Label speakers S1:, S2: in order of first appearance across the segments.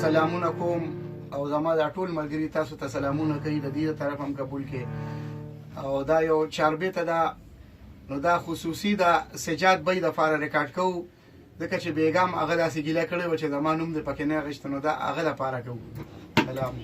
S1: سلامونه کوم او زما دا ټول ملګري تاسو ته سلامونه کوي د دې طرف هم قبول کې او دا یو چاربیته ده نو دا خصوصي دا سجاد بی د فاره ریکارډ کوو ځکه چې بیګام هغه داسې ګیله کړې وه چې زما نوم دې پکې نه اخیسته نو دا هغه لپاره کوو سلام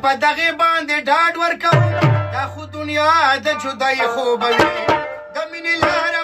S1: په دغې باندې ډاډ ورکوم دا خو دنیا د جدایي خوبه وي د مینې لاره